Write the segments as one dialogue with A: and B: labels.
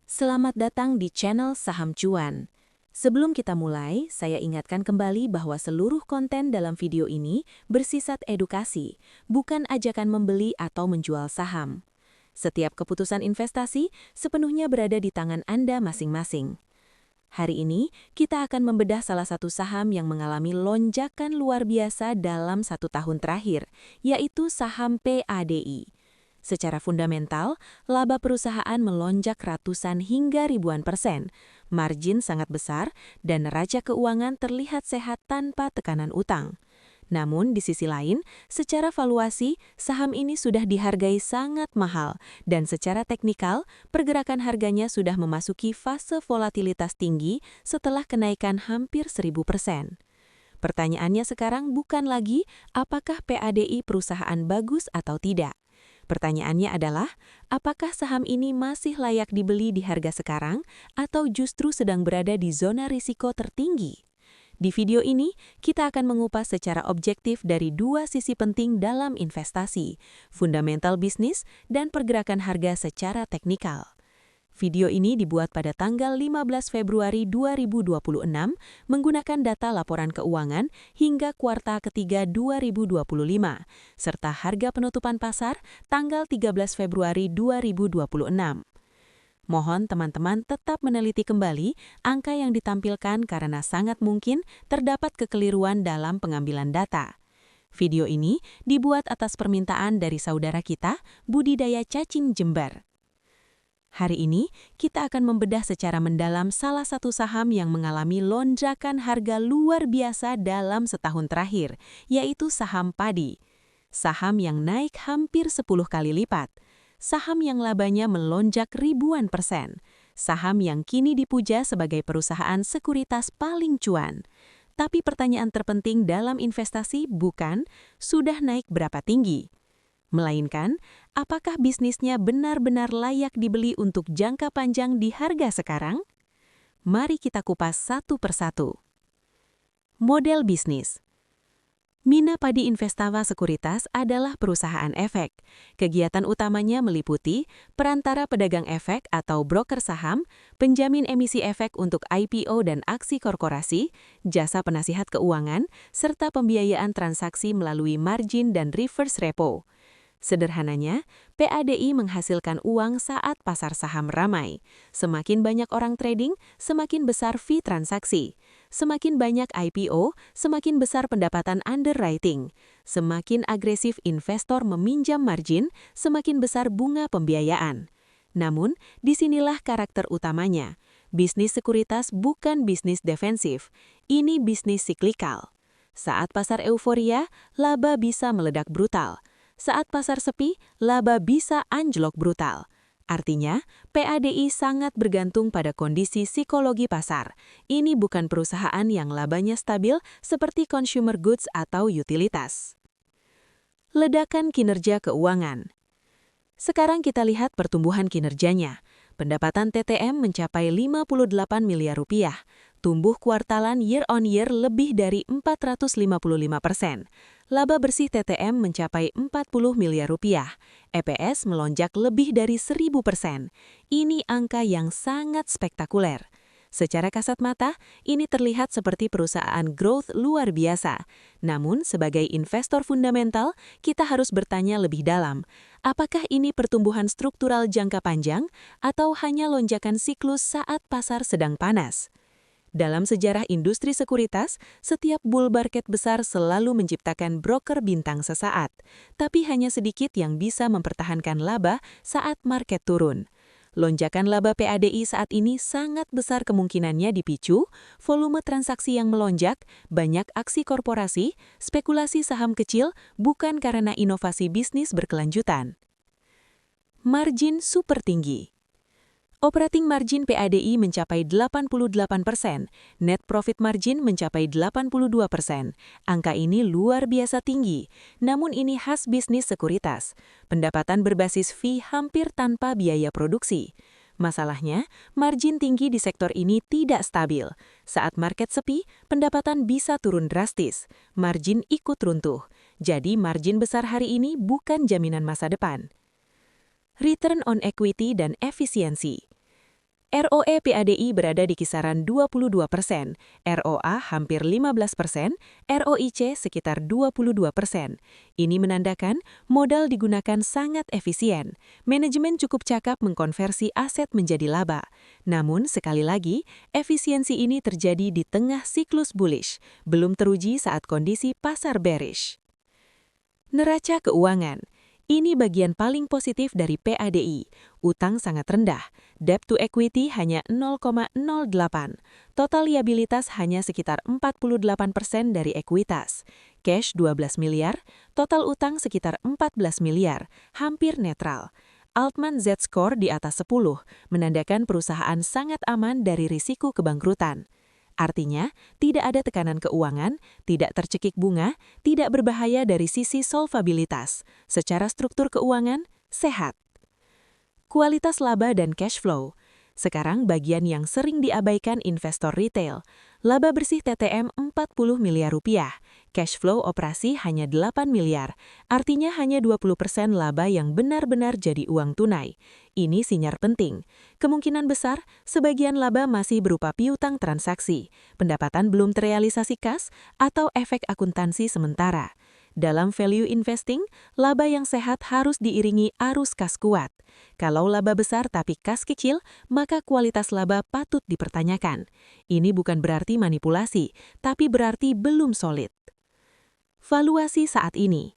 A: Selamat datang di channel Saham Cuan. Sebelum kita mulai, saya ingatkan kembali bahwa seluruh konten dalam video ini bersifat edukasi, bukan ajakan membeli atau menjual saham. Setiap keputusan investasi sepenuhnya berada di tangan Anda masing-masing. Hari ini, kita akan membedah salah satu saham yang mengalami lonjakan luar biasa dalam 1 tahun terakhir, yaitu saham PADI. Secara fundamental, laba perusahaan melonjak ratusan hingga ribuan persen, margin sangat besar, dan neraca keuangan terlihat sehat tanpa tekanan utang. Namun, di sisi lain, secara valuasi, saham ini sudah dihargai sangat mahal, dan secara teknikal, pergerakan harganya sudah memasuki fase volatilitas tinggi setelah kenaikan hampir 1000%. Pertanyaannya sekarang bukan lagi apakah PADI perusahaan bagus atau tidak. Pertanyaannya adalah, apakah saham ini masih layak dibeli di harga sekarang atau justru sedang berada di zona risiko tertinggi? Di video ini, kita akan mengupas secara objektif dari dua sisi penting dalam investasi, fundamental bisnis dan pergerakan harga secara teknikal. Video ini dibuat pada tanggal 15 Februari 2026 menggunakan data laporan keuangan hingga kuartal ketiga 2025, serta harga penutupan pasar tanggal 13 Februari 2026. Mohon teman-teman tetap meneliti kembali angka yang ditampilkan karena sangat mungkin terdapat kekeliruan dalam pengambilan data. Video ini dibuat atas permintaan dari saudara kita, Budidaya Cacing Jember. Hari ini, kita akan membedah secara mendalam salah satu saham yang mengalami lonjakan harga luar biasa dalam setahun terakhir, yaitu saham padi. Saham yang naik hampir 10 kali lipat. Saham yang labanya melonjak ribuan persen. Saham yang kini dipuja sebagai perusahaan sekuritas paling cuan. Tapi pertanyaan terpenting dalam investasi bukan sudah naik berapa tinggi, melainkan, apakah bisnisnya benar-benar layak dibeli untuk jangka panjang di harga sekarang? Mari kita kupas satu persatu. Model bisnis. Mina Padi Investama Sekuritas adalah perusahaan efek. Kegiatan utamanya meliputi perantara pedagang efek atau broker saham, penjamin emisi efek untuk IPO dan aksi korporasi, jasa penasihat keuangan, serta pembiayaan transaksi melalui margin dan reverse repo. Sederhananya, PADI menghasilkan uang saat pasar saham ramai. Semakin banyak orang trading, semakin besar fee transaksi. Semakin banyak IPO, semakin besar pendapatan underwriting. Semakin agresif investor meminjam margin, semakin besar bunga pembiayaan. Namun, disinilah karakter utamanya. Bisnis sekuritas bukan bisnis defensif. Ini bisnis siklikal. Saat pasar euforia, laba bisa meledak brutal. Saat pasar sepi, laba bisa anjlok brutal. Artinya, PADI sangat bergantung pada kondisi psikologi pasar. Ini bukan perusahaan yang labanya stabil seperti consumer goods atau utilitas. Ledakan kinerja keuangan. Sekarang kita lihat pertumbuhan kinerjanya. Pendapatan TTM mencapai 58 miliar rupiah. Tumbuh kuartalan year on year lebih dari 455%. Laba bersih TTM mencapai 40 miliar rupiah. EPS melonjak lebih dari 1000%. Ini angka yang sangat spektakuler. Secara kasat mata, ini terlihat seperti perusahaan growth luar biasa. Namun, sebagai investor fundamental, kita harus bertanya lebih dalam. Apakah ini pertumbuhan struktural jangka panjang atau hanya lonjakan siklus saat pasar sedang panas? Dalam sejarah industri sekuritas, setiap bull market besar selalu menciptakan broker bintang sesaat, tapi hanya sedikit yang bisa mempertahankan laba saat market turun. Lonjakan laba PADI saat ini sangat besar kemungkinannya dipicu, volume transaksi yang melonjak, banyak aksi korporasi, spekulasi saham kecil, bukan karena inovasi bisnis berkelanjutan. Margin super tinggi. Operating margin PADI mencapai 88%, net profit margin mencapai 82%. Angka ini luar biasa tinggi, namun ini khas bisnis sekuritas. Pendapatan berbasis fee hampir tanpa biaya produksi. Masalahnya, margin tinggi di sektor ini tidak stabil. Saat market sepi, pendapatan bisa turun drastis. Margin ikut runtuh. Jadi margin besar hari ini bukan jaminan masa depan. Return on equity dan efisiensi. ROE PADI berada di kisaran 22%, ROA hampir 15%, ROIC sekitar 22%. Ini menandakan modal digunakan sangat efisien. Manajemen cukup cakap mengkonversi aset menjadi laba. Namun, sekali lagi, efisiensi ini terjadi di tengah siklus bullish, belum teruji saat kondisi pasar bearish. Neraca keuangan. Ini bagian paling positif dari PADI. Utang sangat rendah, debt to equity hanya 0,08. Total liabilitas hanya sekitar 48% dari ekuitas. Cash 12 miliar, total utang sekitar 14 miliar, hampir netral. Altman Z-score di atas 10, menandakan perusahaan sangat aman dari risiko kebangkrutan. Artinya, tidak ada tekanan keuangan, tidak tercekik bunga, tidak berbahaya dari sisi solvabilitas. Secara struktur keuangan, sehat. Kualitas laba dan cash flow. Sekarang bagian yang sering diabaikan investor retail. Laba bersih TTM 40 miliar rupiah. Cash flow operasi hanya 8 miliar. Artinya hanya 20% laba yang benar-benar jadi uang tunai. Ini sinyal penting. Kemungkinan besar, sebagian laba masih berupa piutang transaksi, pendapatan belum terrealisasi kas, atau efek akuntansi sementara. Dalam value investing, laba yang sehat harus diiringi arus kas kuat. Kalau laba besar tapi kas kecil, maka kualitas laba patut dipertanyakan. Ini bukan berarti manipulasi, tapi berarti belum solid. Valuasi saat ini.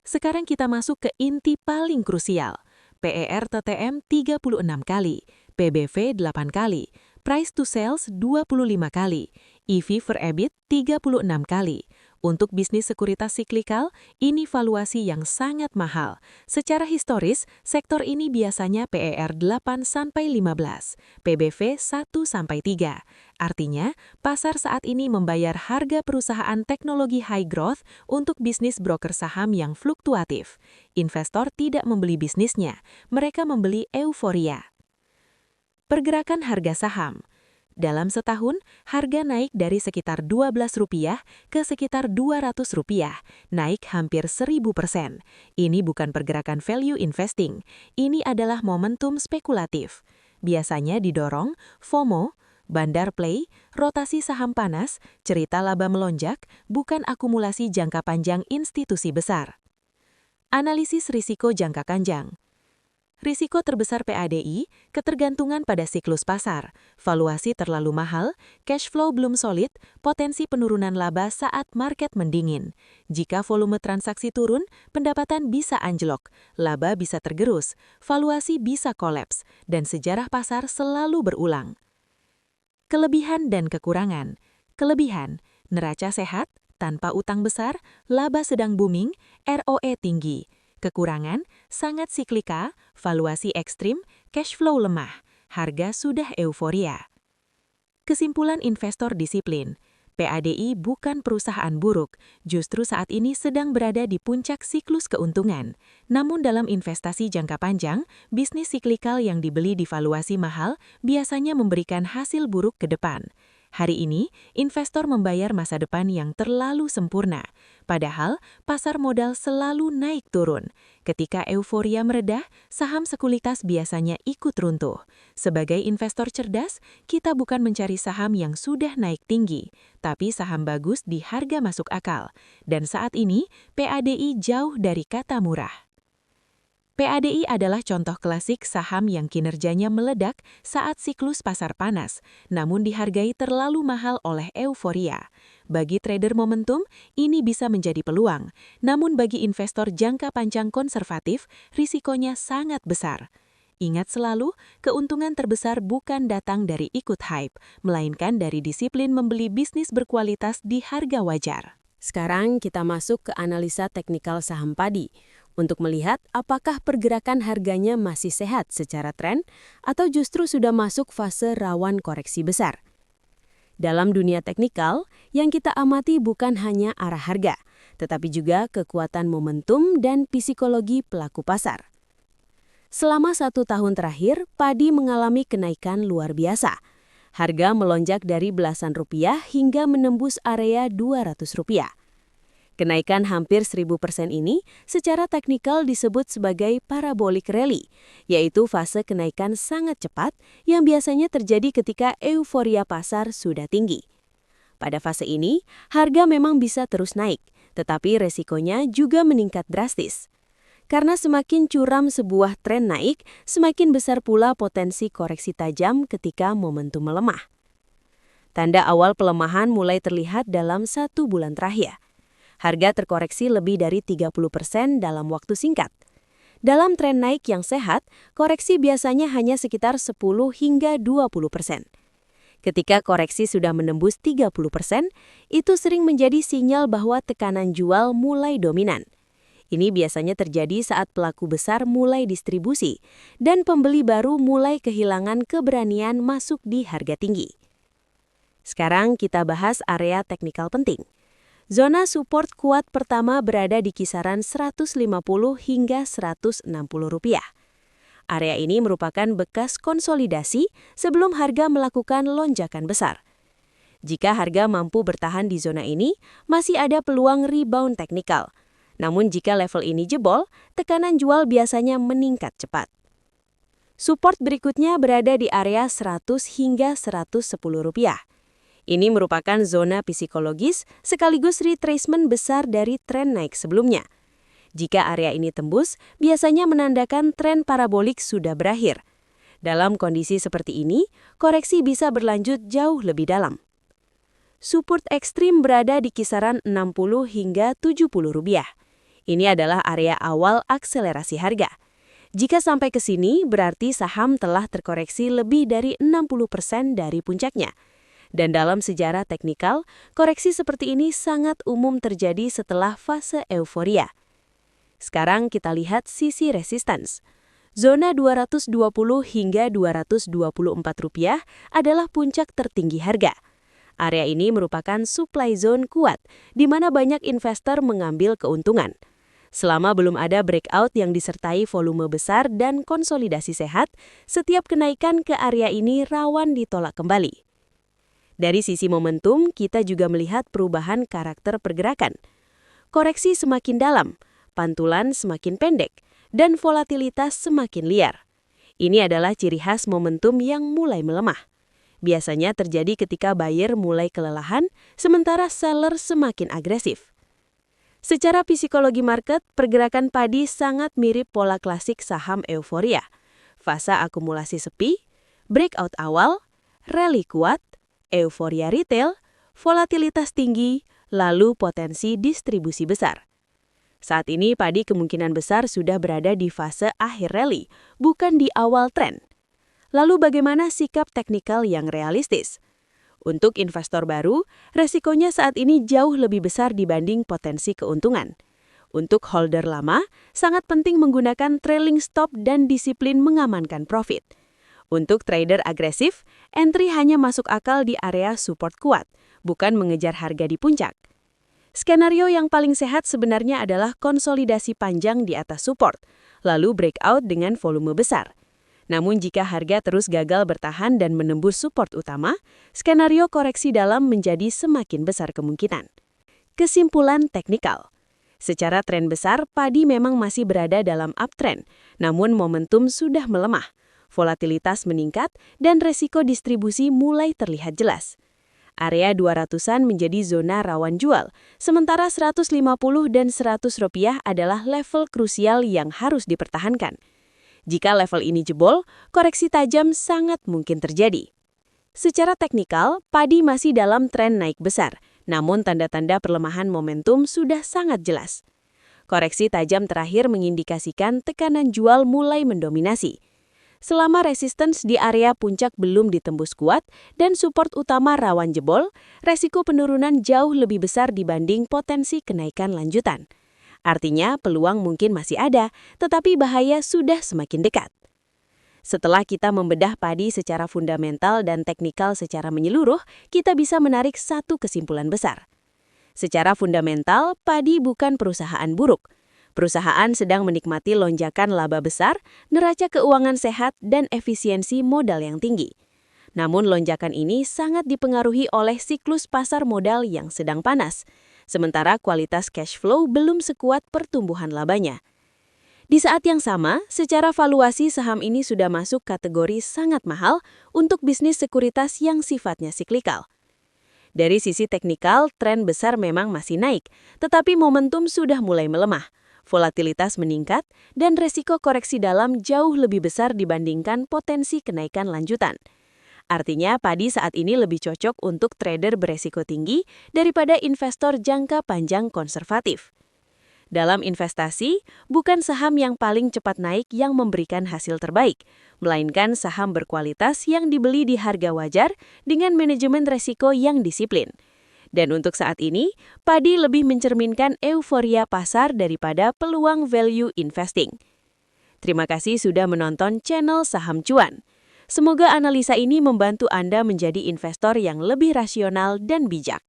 A: Sekarang kita masuk ke inti paling krusial. PER TTM 36 kali, PBV 8 kali, price to sales 25 kali, EV per EBIT 36 kali. Untuk bisnis sekuritas siklikal, ini valuasi yang sangat mahal. Secara historis, sektor ini biasanya PER 8-15, PBV 1-3. Artinya, pasar saat ini membayar harga perusahaan teknologi high growth untuk bisnis broker saham yang fluktuatif. Investor tidak membeli bisnisnya, mereka membeli euforia. Pergerakan harga saham. Dalam setahun, harga naik dari sekitar Rp12 ke sekitar Rp200, naik hampir 1000%. Ini bukan pergerakan value investing, ini adalah momentum spekulatif. Biasanya didorong FOMO, bandar play, rotasi saham panas, cerita laba melonjak, bukan akumulasi jangka panjang institusi besar. Analisis risiko jangka panjang. Risiko terbesar PADI, ketergantungan pada siklus pasar, valuasi terlalu mahal, cash flow belum solid, potensi penurunan laba saat market mendingin. Jika volume transaksi turun, pendapatan bisa anjlok, laba bisa tergerus, valuasi bisa kolaps, dan sejarah pasar selalu berulang. Kelebihan dan kekurangan. Kelebihan, neraca sehat, tanpa utang besar, laba sedang booming, ROE tinggi. Kekurangan, sangat siklika, valuasi ekstrim, cash flow lemah, harga sudah euforia. Kesimpulan investor disiplin, PADI bukan perusahaan buruk, justru saat ini sedang berada di puncak siklus keuntungan. Namun dalam investasi jangka panjang, bisnis siklikal yang dibeli di valuasi mahal biasanya memberikan hasil buruk ke depan. Hari ini, investor membayar masa depan yang terlalu sempurna. Padahal, pasar modal selalu naik turun. Ketika euforia meredah, saham sekuritas biasanya ikut runtuh. Sebagai investor cerdas, kita bukan mencari saham yang sudah naik tinggi, tapi saham bagus di harga masuk akal. Dan saat ini, PADI jauh dari kata murah. PADI adalah contoh klasik saham yang kinerjanya meledak saat siklus pasar panas, namun dihargai terlalu mahal oleh euforia. Bagi trader momentum, ini bisa menjadi peluang, namun bagi investor jangka panjang konservatif, risikonya sangat besar. Ingat selalu, keuntungan terbesar bukan datang dari ikut hype, melainkan dari disiplin membeli bisnis berkualitas di harga wajar.
B: Sekarang kita masuk ke analisa teknikal saham padi untuk melihat apakah pergerakan harganya masih sehat secara tren atau justru sudah masuk fase rawan koreksi besar. Dalam dunia teknikal, yang kita amati bukan hanya arah harga, tetapi juga kekuatan momentum dan psikologi pelaku pasar. Selama 1 tahun terakhir, padi mengalami kenaikan luar biasa. Harga melonjak dari belasan rupiah hingga menembus area Rp200. Kenaikan hampir 1000% ini secara teknikal disebut sebagai parabolic rally, yaitu fase kenaikan sangat cepat yang biasanya terjadi ketika euforia pasar sudah tinggi. Pada fase ini, harga memang bisa terus naik, tetapi resikonya juga meningkat drastis. Karena semakin curam sebuah tren naik, semakin besar pula potensi koreksi tajam ketika momentum melemah. Tanda awal pelemahan mulai terlihat dalam 1 bulan terakhir. Harga terkoreksi lebih dari 30% dalam waktu singkat. Dalam tren naik yang sehat, koreksi biasanya hanya sekitar 10 hingga 20%. Ketika koreksi sudah menembus 30%, itu sering menjadi sinyal bahwa tekanan jual mulai dominan. Ini biasanya terjadi saat pelaku besar mulai distribusi dan pembeli baru mulai kehilangan keberanian masuk di harga tinggi. Sekarang kita bahas area teknikal penting. Zona support kuat pertama berada di kisaran 150 hingga 160 rupiah. Area ini merupakan bekas konsolidasi sebelum harga melakukan lonjakan besar. Jika harga mampu bertahan di zona ini, masih ada peluang rebound teknikal. Namun jika level ini jebol, tekanan jual biasanya meningkat cepat. Support berikutnya berada di area 100 hingga 110 rupiah. Ini merupakan zona psikologis sekaligus retracement besar dari tren naik sebelumnya. Jika area ini tembus, biasanya menandakan tren parabolik sudah berakhir. Dalam kondisi seperti ini, koreksi bisa berlanjut jauh lebih dalam. Support ekstrim berada di kisaran 60 hingga 70 rupiah. Ini adalah area awal akselerasi harga. Jika sampai ke sini, berarti saham telah terkoreksi lebih dari 60% dari puncaknya. Dan dalam sejarah teknikal, koreksi seperti ini sangat umum terjadi setelah fase euforia. Sekarang kita lihat sisi resistance. Zona 220 hingga 224 rupiah adalah puncak tertinggi harga. Area ini merupakan supply zone kuat, di mana banyak investor mengambil keuntungan. Selama belum ada breakout yang disertai volume besar dan konsolidasi sehat, setiap kenaikan ke area ini rawan ditolak kembali. Dari sisi momentum, kita juga melihat perubahan karakter pergerakan. Koreksi semakin dalam, pantulan semakin pendek, dan volatilitas semakin liar. Ini adalah ciri khas momentum yang mulai melemah. Biasanya terjadi ketika buyer mulai kelelahan, sementara seller semakin agresif. Secara psikologi market, pergerakan padi sangat mirip pola klasik saham euforia. Fase akumulasi sepi, breakout awal, rally kuat, euforia retail, volatilitas tinggi, lalu potensi distribusi besar. Saat ini padi kemungkinan besar sudah berada di fase akhir rally, bukan di awal tren. Lalu bagaimana sikap teknikal yang realistis? Untuk investor baru, resikonya saat ini jauh lebih besar dibanding potensi keuntungan. Untuk holder lama, sangat penting menggunakan trailing stop dan disiplin mengamankan profit. Untuk trader agresif, entry hanya masuk akal di area support kuat, bukan mengejar harga di puncak. Skenario yang paling sehat sebenarnya adalah konsolidasi panjang di atas support, lalu breakout dengan volume besar. Namun jika harga terus gagal bertahan dan menembus support utama, skenario koreksi dalam menjadi semakin besar kemungkinan. Kesimpulan teknikal. Secara tren besar, padi memang masih berada dalam uptrend, namun momentum sudah melemah. Volatilitas meningkat, dan resiko distribusi mulai terlihat jelas. Area 200-an menjadi zona rawan jual, sementara 150 dan 100 rupiah adalah level krusial yang harus dipertahankan. Jika level ini jebol, koreksi tajam sangat mungkin terjadi. Secara teknikal, padi masih dalam tren naik besar, namun tanda-tanda perlemahan momentum sudah sangat jelas. Koreksi tajam terakhir mengindikasikan tekanan jual mulai mendominasi. Selama resistance di area puncak belum ditembus kuat dan support utama rawan jebol, resiko penurunan jauh lebih besar dibanding potensi kenaikan lanjutan. Artinya peluang mungkin masih ada, tetapi bahaya sudah semakin dekat. Setelah kita membedah padi secara fundamental dan teknikal secara menyeluruh, kita bisa menarik satu kesimpulan besar. Secara fundamental, padi bukan perusahaan buruk. Perusahaan sedang menikmati lonjakan laba besar, neraca keuangan sehat, dan efisiensi modal yang tinggi. Namun lonjakan ini sangat dipengaruhi oleh siklus pasar modal yang sedang panas. sementara kualitas cash flow belum sekuat pertumbuhan labanya. Di saat yang sama, secara valuasi saham ini sudah masuk kategori sangat mahal untuk bisnis sekuritas yang sifatnya siklikal. Dari sisi teknikal, tren besar memang masih naik, tetapi momentum sudah mulai melemah. Volatilitas meningkat, dan resiko koreksi dalam jauh lebih besar dibandingkan potensi kenaikan lanjutan. Artinya, padi saat ini lebih cocok untuk trader beresiko tinggi daripada investor jangka panjang konservatif. Dalam investasi, bukan saham yang paling cepat naik yang memberikan hasil terbaik, melainkan saham berkualitas yang dibeli di harga wajar dengan manajemen resiko yang disiplin. Dan untuk saat ini, padi lebih mencerminkan euforia pasar daripada peluang value investing. Terima kasih sudah menonton channel Saham Cuan. Semoga analisa ini membantu Anda menjadi investor yang lebih rasional dan bijak.